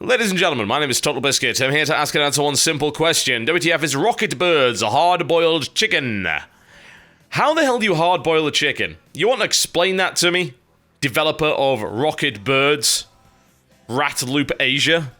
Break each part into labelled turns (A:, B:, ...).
A: Ladies and gentlemen, my name is TotalBiscuit. I'm here to ask and answer one simple question. WTF is Rocketbirds, a hard-boiled chicken. How the hell do you hard-boil a chicken? You want to explain that to me? Developer of Rocketbirds, Ratloop Asia?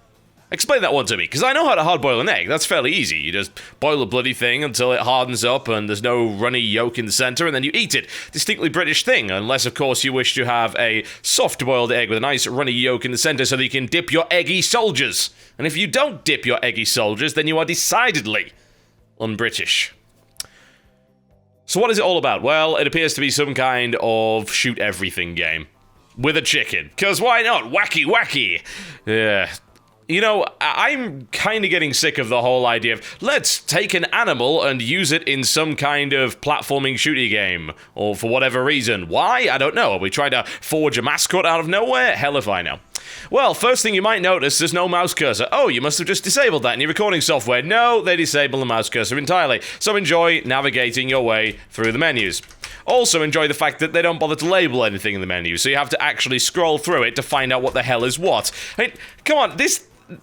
A: Explain that one to me, because I know how to hard-boil an egg. That's fairly easy. You just boil the bloody thing until it hardens up and there's no runny yolk in the center, and then you eat it. Distinctly British thing, unless, of course, you wish to have a soft-boiled egg with a nice runny yolk in the center so that you can dip your eggy soldiers. And if you don't dip your eggy soldiers, then you are decidedly un-British. So what is it all about? Well, it appears to be some kind of shoot-everything game. With a chicken. Because why not? Wacky, wacky. Yeah. You know, I'm kind of getting sick of the whole idea of, let's take an animal and use it in some kind of platforming shooty game. Or for whatever reason. Why? I don't know. Are we trying to forge a mascot out of nowhere? Hell if I know. Well, first thing you might notice, there's no mouse cursor. Oh, you must have just disabled that in your recording software. No, they disable the mouse cursor entirely. So enjoy navigating your way through the menus. Also enjoy the fact that they don't bother to label anything in the menu, so you have to actually scroll through it to find out what the hell is what. I mean, come on,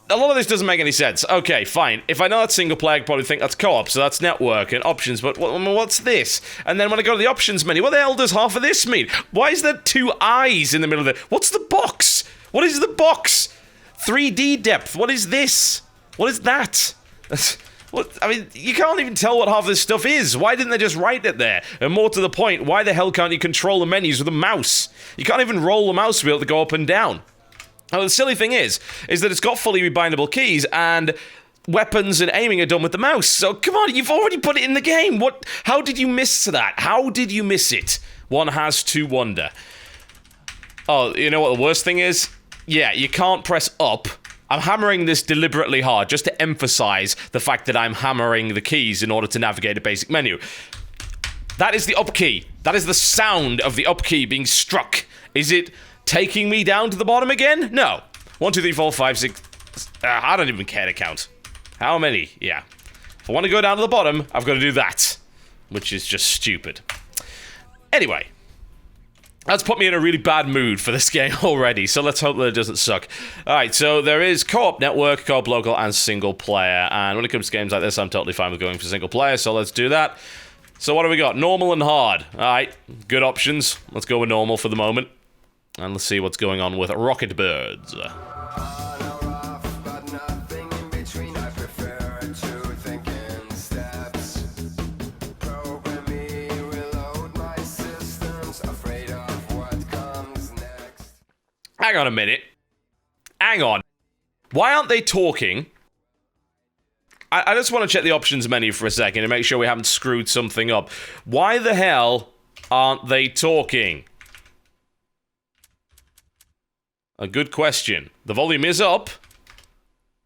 A: a lot of this doesn't make any sense. Okay, fine. If I know that's single player, I'd probably think that's co-op, so that's network and options, but what's this? And then when I go to the options menu, what the hell does half of this mean? Why is there two eyes in the middle of it? What's the box? What is the box? 3D depth. What is this? What is that? What? I mean, you can't even tell what half this stuff is. Why didn't they just write it there? And more to the point, why the hell can't you control the menus with a mouse? You can't even roll the mouse wheel to go up and down. Now, the silly thing is that it's got fully rebindable keys, and weapons and aiming are done with the mouse. So, come on, you've already put it in the game. What? How did you miss that? How did you miss it? One has to wonder. Oh, you know what the worst thing is? Yeah, you can't press up. I'm hammering this deliberately hard, just to emphasize the fact that I'm hammering the keys in order to navigate a basic menu. That is the up key. That is the sound of the up key being struck. Is it taking me down to the bottom again? No. 1, 2, 3, 4, 5, 6... I don't even care to count. How many? Yeah. If I want to go down to the bottom, I've got to do that. Which is just stupid. Anyway. That's put me in a really bad mood for this game already, so let's hope that it doesn't suck. Alright, so there is co-op network, co-op local, and single player. And when it comes to games like this, I'm totally fine with going for single player, so let's do that. So what do we got? Normal and hard. Alright, good options. Let's go with normal for the moment. And let's see what's going on with Rocketbirds. Hang on a minute. Hang on. Why aren't they talking? I just want to check the options menu for a second and make sure we haven't screwed something up. Why the hell aren't they talking? A good question. The volume is up.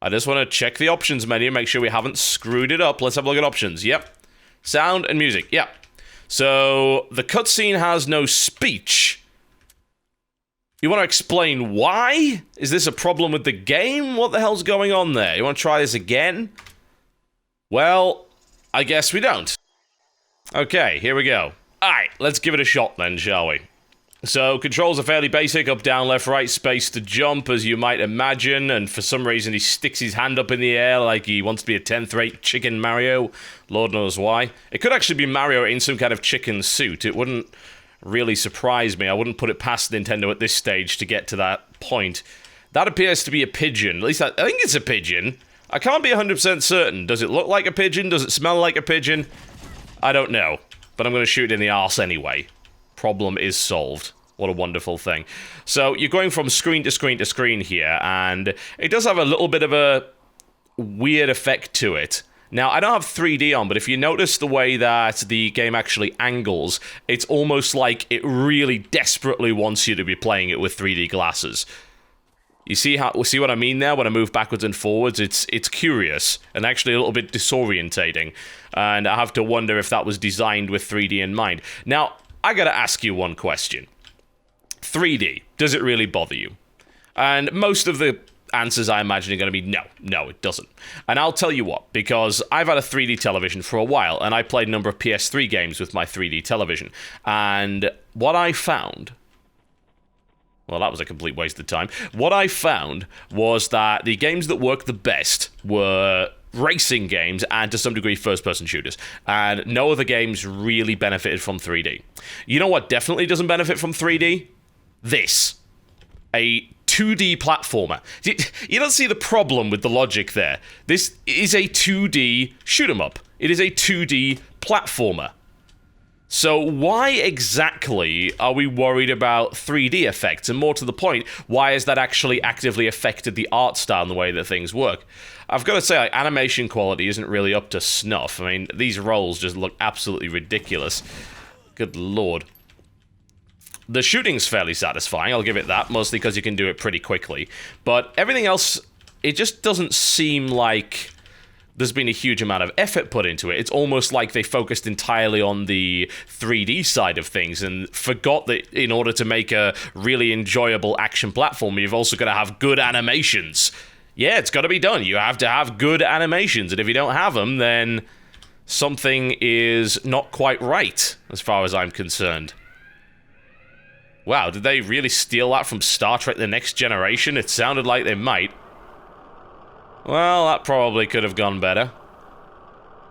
A: I just want to check the options menu and make sure we haven't screwed it up. Let's have a look at options. Yep. Sound and music. Yep. So, the cutscene has no speech. You want to explain why? Is this a problem with the game? What the hell's going on there? You want to try this again? Well, I guess we don't. Okay, here we go. Alright, let's give it a shot then, shall we? So, controls are fairly basic. Up, down, left, right, space to jump, as you might imagine. And for some reason, he sticks his hand up in the air like he wants to be a 10th-rate chicken Mario. Lord knows why. It could actually be Mario in some kind of chicken suit. It wouldn't really surprise me. I wouldn't put it past Nintendo at this stage to get to that point. That appears to be a pigeon. At least I think it's a pigeon. I can't be 100% certain. Does it look like a pigeon? Does it smell like a pigeon? I don't know. But I'm going to shoot it in the arse anyway. Problem is solved. What a wonderful thing. So you're going from screen to screen to screen here, and it does have a little bit of a weird effect to it. Now, I don't have 3D on, but if you notice the way that the game actually angles, it's almost like it really desperately wants you to be playing it with 3D glasses. You see what I mean there? When I move backwards and forwards, it's curious and actually a little bit disorientating. And I have to wonder if that was designed with 3D in mind. Now, I gotta ask you one question. 3D, does it really bother you? And most of the answers I imagine are going to be no, it doesn't. And I'll tell you what, because I've had a 3D television for a while, and I played a number of PS3 games with my 3D television. And what I found Well, that was a complete waste of time. What I found was that the games that worked the best were racing games and, to some degree, first-person shooters. And no other games really benefited from 3D. You know what definitely doesn't benefit from 3D? This. A 2D platformer. You don't see the problem with the logic there. This is a 2D shoot-'em-up. It is a 2D platformer. So why exactly are we worried about 3D effects? And more to the point, why has that actually actively affected the art style and the way that things work? I've got to say, like, animation quality isn't really up to snuff. I mean, these rolls just look absolutely ridiculous. Good lord. The shooting's fairly satisfying, I'll give it that, mostly because you can do it pretty quickly. But everything else, it just doesn't seem like there's been a huge amount of effort put into it. It's almost like they focused entirely on the 3D side of things and forgot that in order to make a really enjoyable action platform, you've also got to have good animations. Yeah, it's got to be done. You have to have good animations, and if you don't have them, then something is not quite right, as far as I'm concerned. Wow, did they really steal that from Star Trek The Next Generation? It sounded like they might. Well, that probably could have gone better.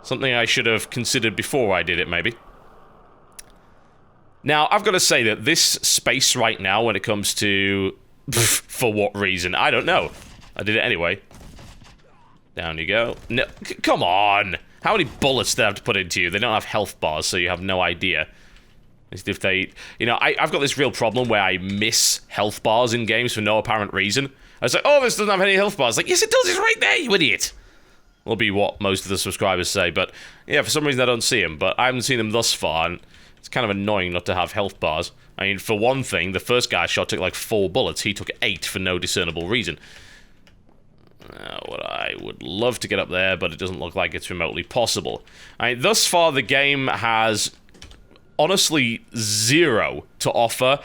A: Something I should have considered before I did it, maybe. Now, I've got to say that this space right now, when it comes to... for what reason? I don't know. I did it anyway. Down you go. No, come on! How many bullets do they have to put into you? They don't have health bars, so you have no idea. If they... You know, I've got this real problem where I miss health bars in games for no apparent reason. I was like, oh, this doesn't have any health bars. Like, yes, it does. It's right there, you idiot. Will be what most of the subscribers say. But, yeah, for some reason I don't see them. But I haven't seen them thus far, and it's kind of annoying not to have health bars. I mean, for one thing, the first guy I shot took like 4 bullets. He took 8 for no discernible reason. What I would love to get up there, but it doesn't look like it's remotely possible. I mean, thus far, the game has honestly 0 to offer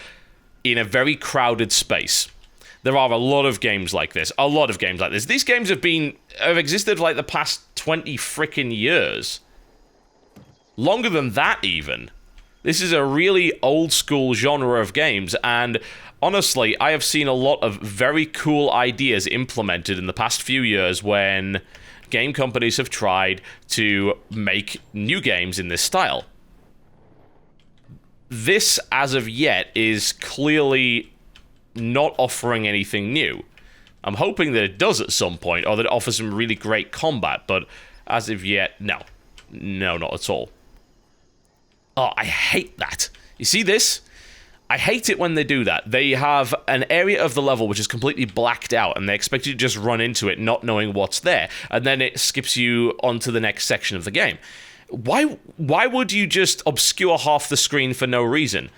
A: in a very crowded space. There are a lot of games like this. A lot of games like this. These games have existed for like the past 20 frickin' years. Longer than that, even. This is a really old-school genre of games, and honestly, I have seen a lot of very cool ideas implemented in the past few years when game companies have tried to make new games in this style. This, as of yet, is clearly not offering anything new. I'm hoping that it does at some point, or that it offers some really great combat, but as of yet, no. No, not at all. Oh, I hate that. You see this? I hate it when they do that. They have an area of the level which is completely blacked out, and they expect you to just run into it not knowing what's there, and then it skips you onto the next section of the game. Why would you just obscure half the screen for no reason?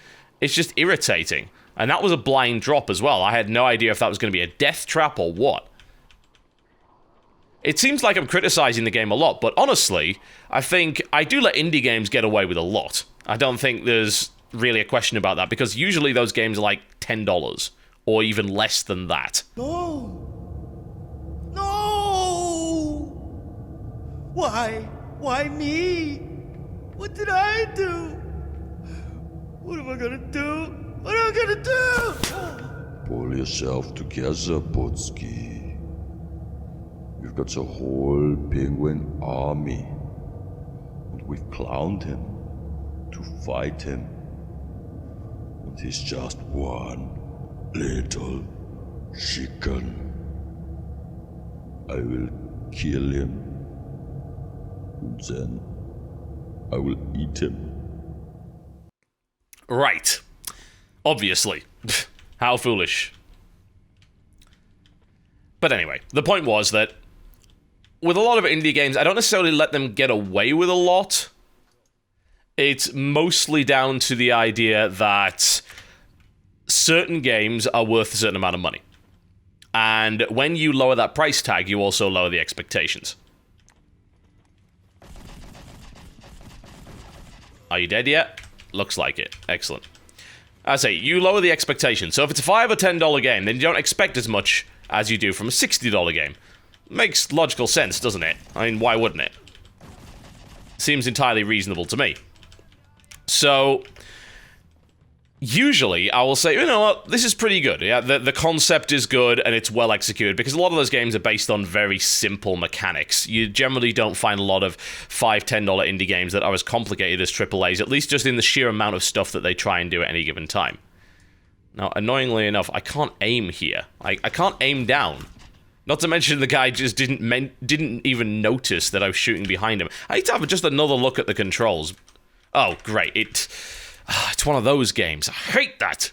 A: It's just irritating. And that was a blind drop as well. I had no idea if that was going to be a death trap or what. It seems like I'm criticizing the game a lot, but honestly, I think I do let indie games get away with a lot. I don't think there's really a question about that, because usually those games are like $10, or even less than that.
B: No! No! Why? Why me? What did I do? What am I gonna do? What am I gonna do?
C: Pull yourself together, Butski. We've got a whole penguin army. And we've clowned him to fight him. And he's just one little chicken. I will kill him. And then I will eat him.
A: Right. Obviously. How foolish. But anyway, the point was that with a lot of indie games, I don't necessarily let them get away with a lot. It's mostly down to the idea that certain games are worth a certain amount of money. And when you lower that price tag, you also lower the expectations. Are you dead yet? Looks like it. Excellent. I say, you lower the expectations. So if it's a $5 or $10 game, then you don't expect as much as you do from a $60 game. Makes logical sense, doesn't it? I mean, why wouldn't it? Seems entirely reasonable to me. So, usually I will say, you know what, this is pretty good. Yeah, the concept is good and it's well executed, because a lot of those games are based on very simple mechanics. You generally don't find a lot of $5, $10 indie games that are as complicated as AAAs, at least just in the sheer amount of stuff that they try and do at any given time. Now, annoyingly enough, I can't aim here. I can't aim down. Not to mention the guy just didn't even notice that I was shooting behind him. I need to have just another look at the controls. Oh, great. It's one of those games. I hate that.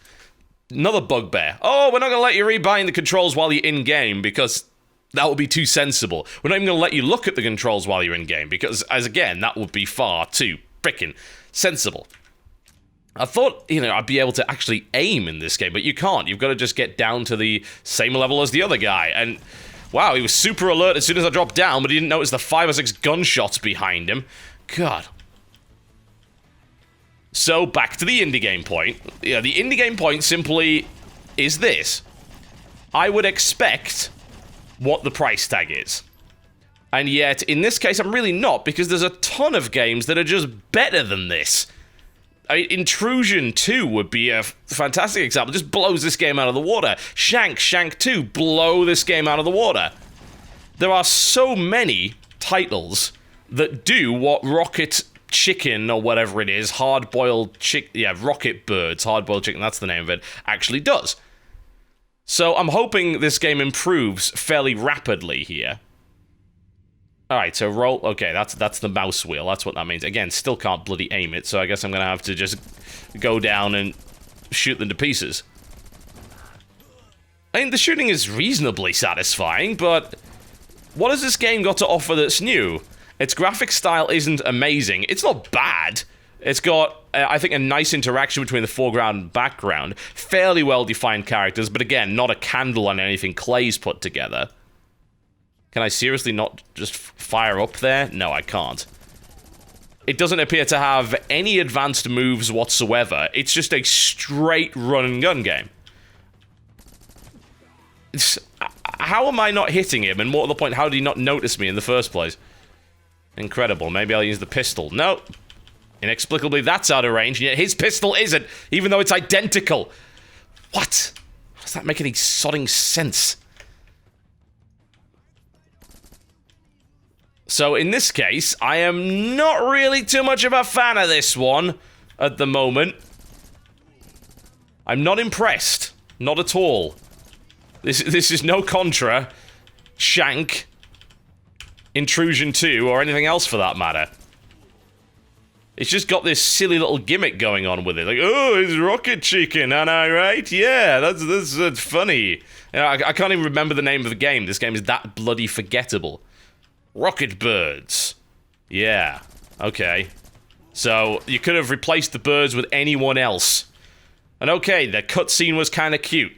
A: Another bugbear. Oh, we're not going to let you rebind the controls while you're in-game, because that would be too sensible. We're not even going to let you look at the controls while you're in-game, because, as again, that would be far too frickin' sensible. I thought, I'd be able to actually aim in this game, but you can't. You've got to just get down to the same level as the other guy. And, wow, he was super alert as soon as I dropped down, but he didn't notice the 5 or 6 gunshots behind him. God. So, back to the indie game point. Yeah, the indie game point simply is this. I would expect what the price tag is. And yet, in this case, I'm really not, because there's a ton of games that are just better than this. I mean, Intrusion 2 would be a fantastic example. Just blows this game out of the water. Shank 2, blow this game out of the water. There are so many titles that do what Rocket Chicken, or whatever it is, Hardboiled Chicken, yeah, Rocketbirds, Hardboiled Chicken, that's the name of it, actually does. So I'm hoping this game improves fairly rapidly here. Alright, so roll, okay, that's the mouse wheel, that's what that means. Again, still can't bloody aim it, so I guess I'm gonna have to just go down and shoot them to pieces. I mean, the shooting is reasonably satisfying, but what has this game got to offer that's new? Its graphic style isn't amazing. It's not bad. It's got, I think, a nice interaction between the foreground and background. Fairly well-defined characters, but again, not a candle on anything Clay's put together. Can I seriously not just fire up there? No, I can't. It doesn't appear to have any advanced moves whatsoever. It's just a straight run-and-gun game. How am I not hitting him? And more to the point, how did he not notice me in the first place? Incredible. Maybe I'll use the pistol. No. Inexplicably, that's out of range, and yet his pistol isn't, even though it's identical. What? How does that make any sodding sense? So, in this case, I am not really too much of a fan of this one at the moment. I'm not impressed. Not at all. This is no Contra, Shank, Intrusion 2, or anything else for that matter. It's just got this silly little gimmick going on with it. Like, oh, it's Rocket Chicken, am I right? Yeah, that's funny. I can't even remember the name of the game. This game is that bloody forgettable. Rocketbirds. Yeah, okay. So, you could have replaced the birds with anyone else. And okay, the cutscene was kind of cute.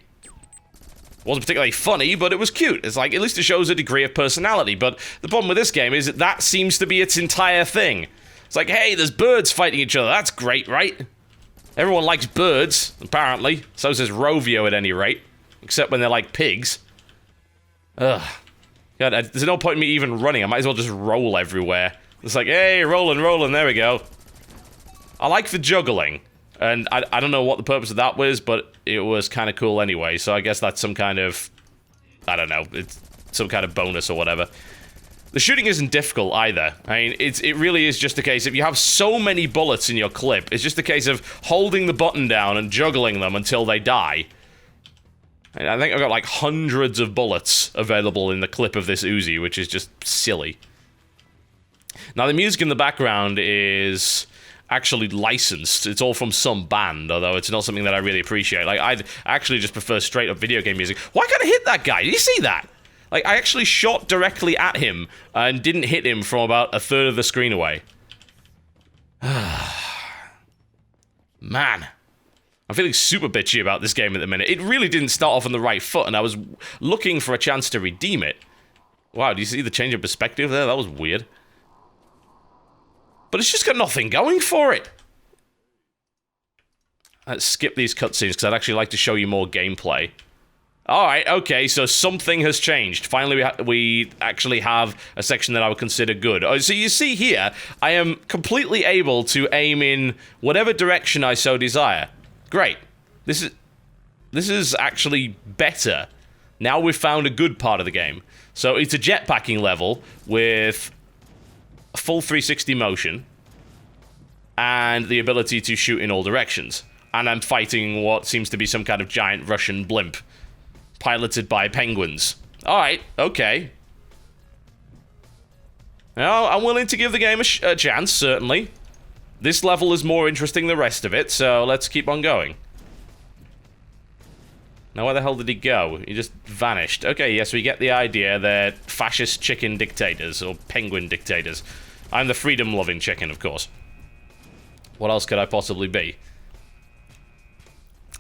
A: Wasn't particularly funny, but it was cute. It's like, at least it shows a degree of personality. But the problem with this game is that seems to be its entire thing. It's like, hey, there's birds fighting each other. That's great, right? Everyone likes birds, apparently. So says Rovio at any rate. Except when they're like pigs. Ugh. God, there's no point in me even running. I might as well just roll everywhere. It's like, hey, rolling, there we go. I like the juggling. And I don't know what the purpose of that was, but it was kind of cool anyway, so I guess that's some kind of, I don't know, it's some kind of bonus or whatever. The shooting isn't difficult either. I mean, it really is just a case, if you have so many bullets in your clip, it's just a case of holding the button down and juggling them until they die. And I think I've got like hundreds of bullets available in the clip of this Uzi, which is just silly. Now, the music in the background is actually licensed. It's all from some band, although it's not something that I really appreciate. Like, I'd actually just prefer straight-up video game music. Why can't I hit that guy? Did you see that? Like, I actually shot directly at him and didn't hit him from about a third of the screen away. Man. I'm feeling super bitchy about this game at the minute. It really didn't start off on the right foot, and I was looking for a chance to redeem it. Wow, do you see the change of perspective there? That was weird. But it's just got nothing going for it. Let's skip these cutscenes, because I'd actually like to show you more gameplay. Alright, okay, so something has changed. Finally, we actually have a section that I would consider good. So you see here, I am completely able to aim in whatever direction I so desire. Great. This is actually better. Now we've found a good part of the game. So it's a jetpacking level with full 360 motion and the ability to shoot in all directions. And I'm fighting what seems to be some kind of giant Russian blimp piloted by penguins. Alright, okay. Now, I'm willing to give the game a chance, certainly. This level is more interesting than the rest of it, so let's keep on going. Now, where the hell did he go? He just vanished. Okay, yes, we get the idea. They're fascist chicken dictators, or penguin dictators. I'm the freedom-loving chicken, of course. What else could I possibly be?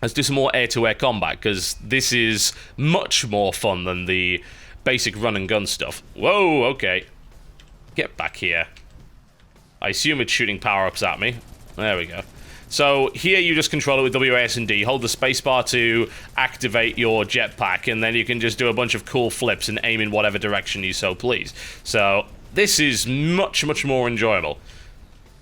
A: Let's do some more air-to-air combat, because this is much more fun than the basic run-and-gun stuff. Whoa, okay. Get back here. I assume it's shooting power-ups at me. There we go. So, here you just control it with W, A, S, and D. Hold the spacebar to activate your jetpack, and then you can just do a bunch of cool flips and aim in whatever direction you so please. So, this is much, much more enjoyable.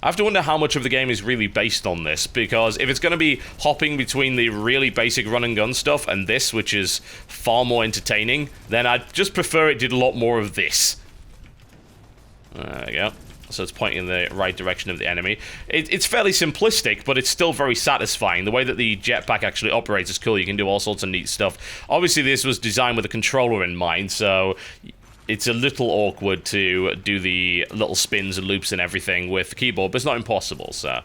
A: I have to wonder how much of the game is really based on this, because if it's going to be hopping between the really basic run-and-gun stuff and this, which is far more entertaining, then I'd just prefer it did a lot more of this. There we go. So it's pointing in the right direction of the enemy. It's fairly simplistic, but it's still very satisfying. The way that the jetpack actually operates is cool. You can do all sorts of neat stuff. Obviously, this was designed with a controller in mind, so it's a little awkward to do the little spins and loops and everything with the keyboard, but it's not impossible, so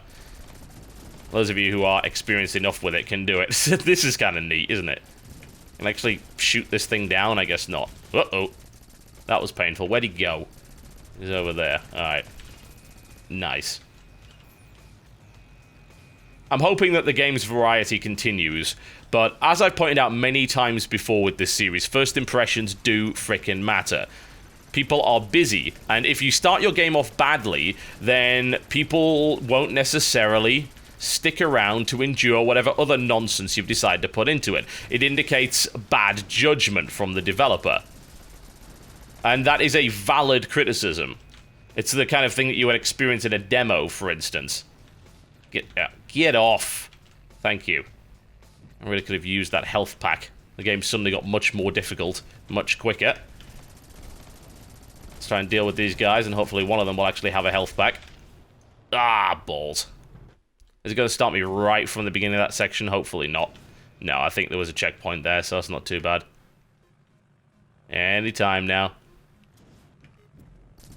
A: those of you who are experienced enough with it can do it. This is kind of neat, isn't it? Can I actually shoot this thing down? I guess not. Uh-oh. That was painful. Where'd he go? He's over there. Alright. Nice. I'm hoping that the game's variety continues, but as I've pointed out many times before with this series, first impressions do frickin' matter. People are busy, and if you start your game off badly, then people won't necessarily stick around to endure whatever other nonsense you've decided to put into it. It indicates bad judgment from the developer. And that is a valid criticism. It's the kind of thing that you would experience in a demo, for instance. Get off. Thank you. I really could have used that health pack. The game suddenly got much more difficult, much quicker. Let's try and deal with these guys, and hopefully one of them will actually have a health pack. Ah, balls. Is it going to start me right from the beginning of that section? Hopefully not. No, I think there was a checkpoint there, so that's not too bad. Anytime now.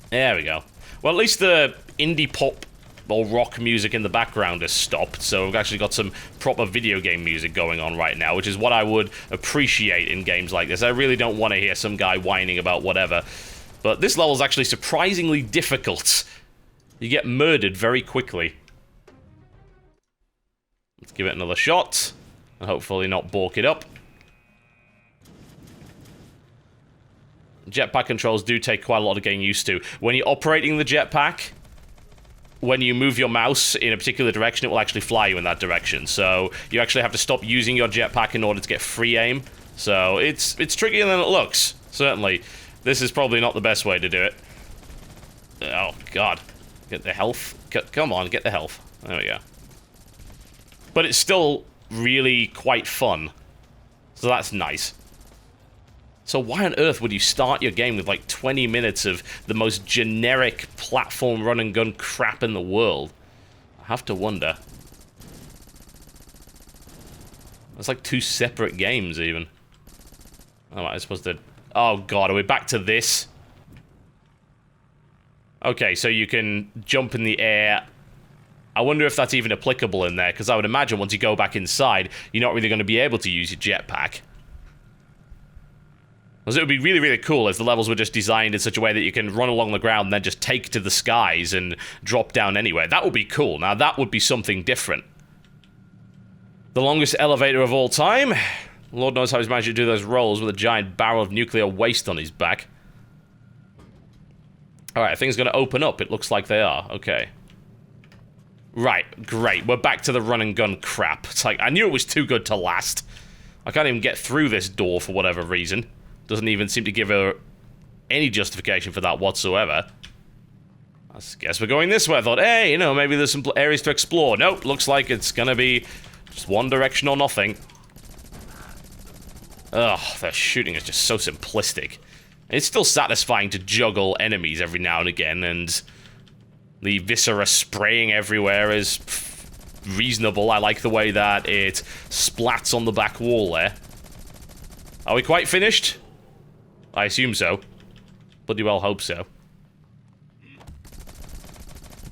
A: There we go. Well, at least the indie pop or rock music in the background has stopped, so we've actually got some proper video game music going on right now, which is what I would appreciate in games like this. I really don't want to hear some guy whining about whatever. But this level's actually surprisingly difficult. You get murdered very quickly. Let's give it another shot, and hopefully not balk it up. Jetpack controls do take quite a lot of getting used to. When you're operating the jetpack, when you move your mouse in a particular direction, it will actually fly you in that direction. So you actually have to stop using your jetpack in order to get free aim. So it's trickier than it looks, certainly. This is probably not the best way to do it. Oh, God. Get the health. Come on, get the health. There we go. But it's still really quite fun. So that's nice. So why on earth would you start your game with like 20 minutes of the most generic platform run-and-gun crap in the world? I have to wonder. It's like two separate games, even. Oh, I'm supposed to... Oh, God, are we back to this? Okay, so you can jump in the air. I wonder if that's even applicable in there, because I would imagine once you go back inside, you're not really going to be able to use your jetpack. Because it would be really, really cool if the levels were just designed in such a way that you can run along the ground and then just take to the skies and drop down anywhere. That would be cool. Now, that would be something different. The longest elevator of all time. Lord knows how he's managed to do those rolls with a giant barrel of nuclear waste on his back. Alright, things are going to open up. It looks like they are. Okay. Right, great. We're back to the run-and-gun crap. It's like, I knew it was too good to last. I can't even get through this door for whatever reason. Doesn't even seem to give her any justification for that whatsoever. I guess we're going this way. I thought, hey, you know, maybe there's some areas to explore. Nope, looks like it's gonna be Just one direction or nothing. Ugh, their shooting is just so simplistic. It's still satisfying to juggle enemies every now and again, and the viscera spraying everywhere is reasonable. I like the way that it splats on the back wall there. Are we quite finished? I assume so. Bloody well hope so.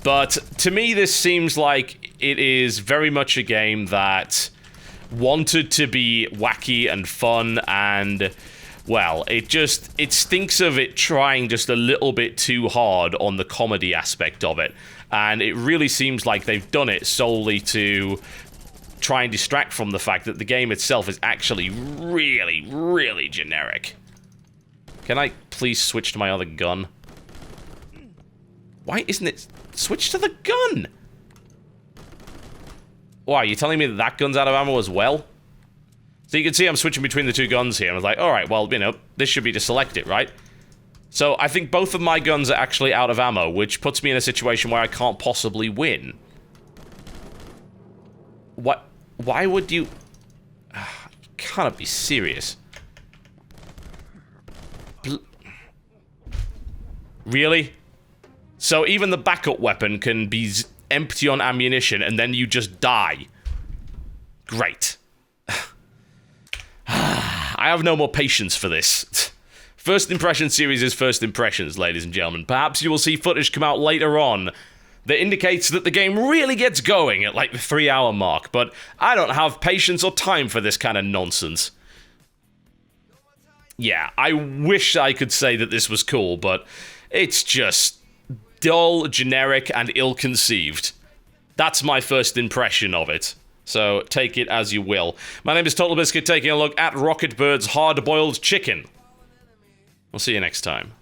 A: But to me, this seems like it is very much a game that wanted to be wacky and fun, and well, it stinks of it trying just a little bit too hard on the comedy aspect of it. And it really seems like they've done it solely to try and distract from the fact that the game itself is actually really, really generic. Can I please switch to my other gun? Why isn't it... Switch to the gun! Why, are you telling me that that gun's out of ammo as well? So you can see I'm switching between the two guns here. I was like, alright, well, you know, this should be to select it, right? So I think both of my guns are actually out of ammo, which puts me in a situation where I can't possibly win. What? Why would you... You can't be serious. Really? So even the backup weapon can be empty on ammunition and then you just die. Great. I have no more patience for this. First Impression series is first impressions, ladies and gentlemen. Perhaps you will see footage come out later on that indicates that the game really gets going at like the 3-hour mark, but I don't have patience or time for this kind of nonsense. Yeah, I wish I could say that this was cool, but it's just dull, generic, and ill-conceived. That's my first impression of it. So take it as you will. My name is TotalBiscuit, taking a look at Rocketbirds Hard-Boiled Chicken. We'll see you next time.